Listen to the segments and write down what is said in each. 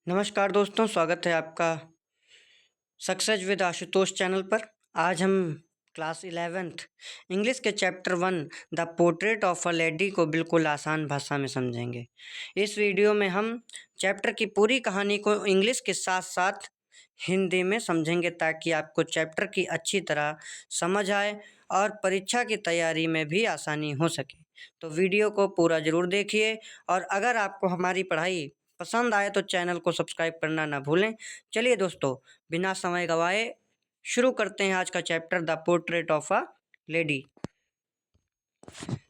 नमस्कार दोस्तों, स्वागत है आपका सक्सेस विद आशुतोष चैनल पर। आज हम क्लास 11th इंग्लिश के chapter 1 the portrait of a lady को बिल्कुल आसान भाषा में समझेंगे। इस वीडियो में हम चैप्टर की पूरी कहानी को इंग्लिश के साथ साथ हिंदी में समझेंगे ताकि आपको चैप्टर की अच्छी तरह समझ आए और परीक्षा की तैयारी में भी आसानी हो सके। तो वीडियो को पूरा ज़रूर देखिए और अगर आपको हमारी पढ़ाई पसंद आए तो चैनल को सब्सक्राइब करना ना भूलें। चलिए दोस्तों, बिना समय गवाए शुरू करते हैं आज का chapter the portrait of a lady.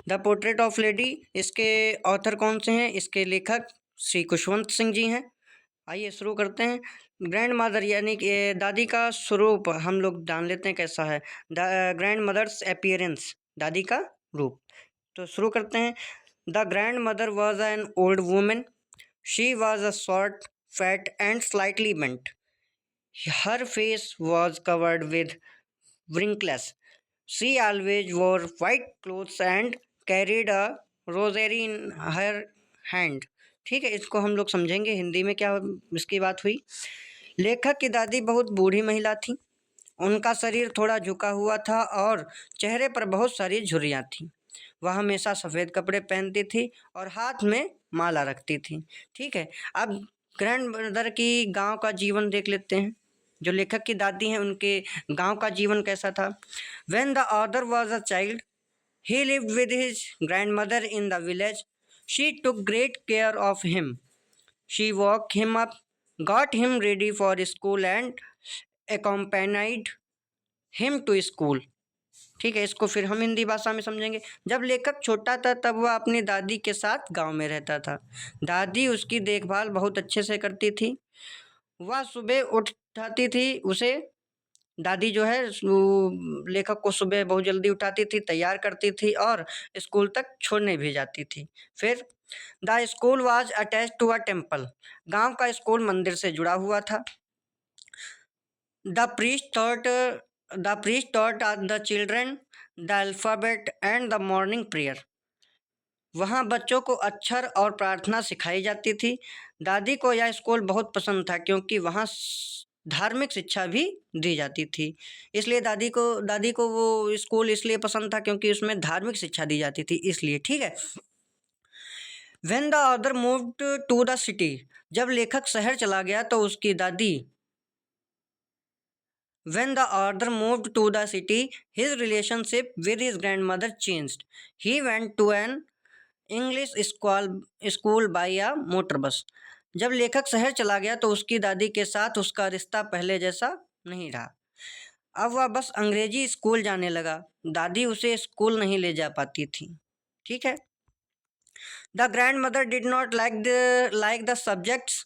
The portrait of lady, इसके ऑथर कौन से हैं? इसके लेखक श्री खुशवंत सिंह जी हैं। आइए शुरू करते हैं। ग्रैंड मदर यानी कि दादी का स्वरूप हम लोग जान लेते हैं कैसा है। द ग्रैंड मदर्स अपीयरेंस, दादी का रूप। तो शुरू करते हैं। The grand mother was an old women. She was a short, fat, and slightly bent. Her face was covered with wrinkles. She always wore white clothes and carried a rosary in her hand. ठीक है, इसको हम लोग समझेंगे हिंदी में क्या इसकी बात हुई। लेखक की दादी बहुत बूढ़ी महिला थी। उनका शरीर थोड़ा झुका हुआ था और चेहरे पर बहुत सारी झुर्रियाँ थीं। वह हमेशा सफ़ेद कपड़े पहनती थी और हाथ में माला रखती थी। ठीक है, अब ग्रैंड मदर की गांव का जीवन देख लेते हैं। जो लेखक की दादी हैं उनके गांव का जीवन कैसा था। When the author was a child, he lived with his grand mother in the village. She took great care of him. She walk him up, got him ready for school and accompanied him to school. ठीक है, इसको फिर हम हिंदी भाषा में समझेंगे। जब लेखक छोटा था तब वह अपनी दादी के साथ गांव में रहता था। दादी उसकी देखभाल बहुत अच्छे से करती थी। वह सुबह उठाती थी उसे। दादी जो है वो लेखक को सुबह बहुत जल्दी उठाती थी, तैयार करती थी और स्कूल तक छोड़ने भी जाती थी। फिर the school was attached to a temple. गांव का स्कूल मंदिर से जुड़ा हुआ था। The priest taught the children the alphabet and the morning prayer. वहाँ बच्चों को अक्षर और प्रार्थना सिखाई जाती थी। दादी को यह स्कूल बहुत पसंद था क्योंकि वहाँ धार्मिक शिक्षा भी दी जाती थी। इसलिए दादी को वो स्कूल इसलिए पसंद था क्योंकि उसमें धार्मिक शिक्षा दी जाती थी, इसलिए। ठीक है। When the author moved to the city, जब लेखक शहर चला गया तो उसकी दादी When the author moved to the city, his relationship with his grandmother changed. He went to an English school by a motor bus. जब लेखक शहर चला गया तो उसकी दादी के साथ उसका रिश्ता पहले जैसा नहीं रहा। अब वह बस अंग्रेजी स्कूल जाने लगा। दादी उसे स्कूल नहीं ले जा पाती थी। ठीक है। The grand mother did not like the subjects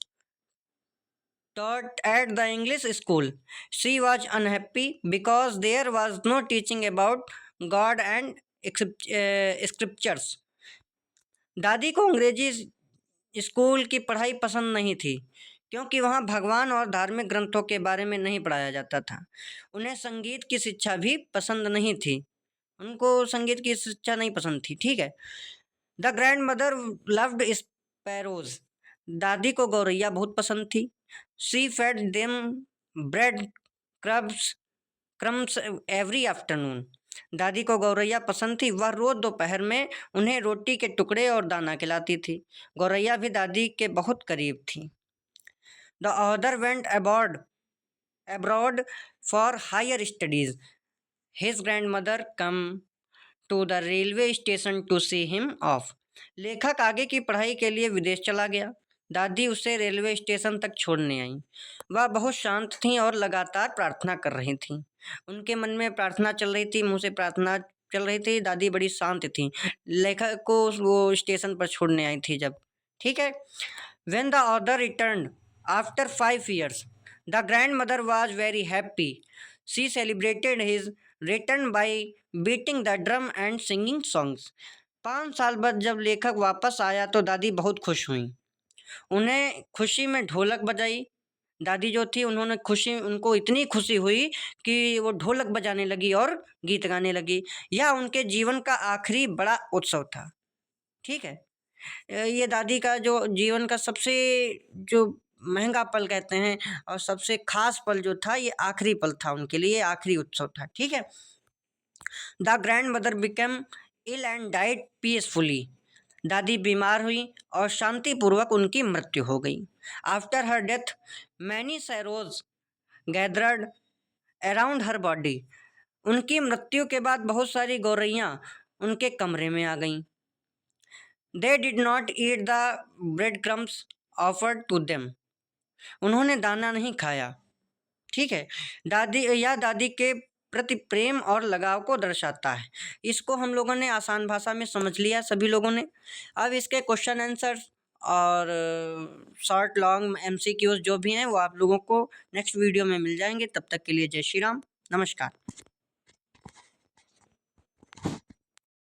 taught at the English school. She was unhappy because there was no teaching about God and scriptures. दादी को अंग्रेजी स्कूल की पढ़ाई पसंद नहीं थी क्योंकि वहाँ भगवान और धार्मिक ग्रंथों के बारे में नहीं पढ़ाया जाता था। उन्हें संगीत की शिक्षा भी पसंद नहीं थी। उनको संगीत की शिक्षा नहीं पसंद थी। ठीक है। The grand mother loved sparrows. दादी को गौरैया बहुत पसंद थी। She fed them bread crumbs every afternoon. दादी को गौरैया पसंद थी। वह रोज दोपहर में उन्हें रोटी के टुकड़े और दाना खिलाती थी। गौरैया भी दादी के बहुत करीब थी। The author went abroad for higher studies. His grandmother come to the railway station to see him off. लेखक आगे की पढ़ाई के लिए विदेश चला गया। दादी उसे रेलवे स्टेशन तक छोड़ने आई। वह बहुत शांत थीं और लगातार प्रार्थना कर रही थीं। उनके मन में प्रार्थना चल रही थी, मुँह से प्रार्थना चल रही थी। दादी बड़ी शांत थीं। लेखक को वो स्टेशन पर छोड़ने आई थी जब। ठीक है। When the author returned after 5 years, the grandmother was very happy. She celebrated his return by beating the drum and singing songs. 5 साल बाद जब लेखक वापस आया तो दादी बहुत खुश हुई। उन्हें खुशी में ढोलक बजाई। दादी जो थी उनको इतनी खुशी हुई कि वो ढोलक बजाने लगी और गीत गाने लगी। यह उनके जीवन का आखिरी बड़ा उत्सव था। ठीक है। ये दादी का जो जीवन का सबसे जो महंगा पल कहते हैं, और सबसे खास पल जो था ये आखिरी पल था उनके लिए, आखिरी उत्सव था। ठीक है। The grandmother became ill and died peacefully. दादी बीमार हुई और शांतिपूर्वक उनकी मृत्यु हो गई। After her death many sorrows gathered around her body. उनकी मृत्यु के बाद बहुत सारी गौरैयाँ उनके कमरे में आ गईं। They did not eat the bread crumbs offered to them. उन्होंने दाना नहीं खाया। ठीक है। दादी के प्रति प्रेम और लगाव को दर्शाता है। इसको हम लोगों ने आसान भाषा में समझ लिया सभी लोगों ने। अब इसके क्वेश्चन आंसर्स और शॉर्ट लॉन्ग एमसीक्यूज जो भी हैं वो आप लोगों को नेक्स्ट वीडियो में मिल जाएंगे। तब तक के लिए जय श्री राम, नमस्कार।